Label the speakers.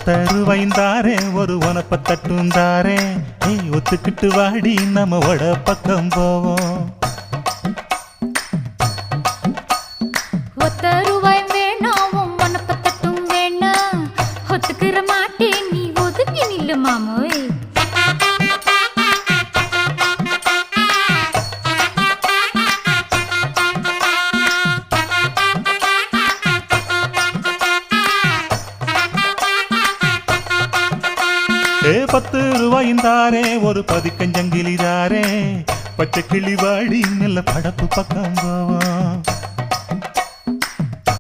Speaker 1: ஒத்தருவைந்தாரே ஒரு உனப்ப தட்டுந்தாரே ஒத்துக்கிட்டு வாடி நம்ம வட பக்கம் போவோம்.
Speaker 2: ஒத்தருவாய் வேணாம் உனப்ப தட்டும் வேணாம் ஒத்துக்கிற மாட்டே நீ ஒதுங்கி நில்லு மாமோய்.
Speaker 1: ₹10 ஒரு பதிக்கஞ்சங்கிலிதாரே பச்சை கிளி வாடி நல்ல படப்பு பக்கம் போவோம்.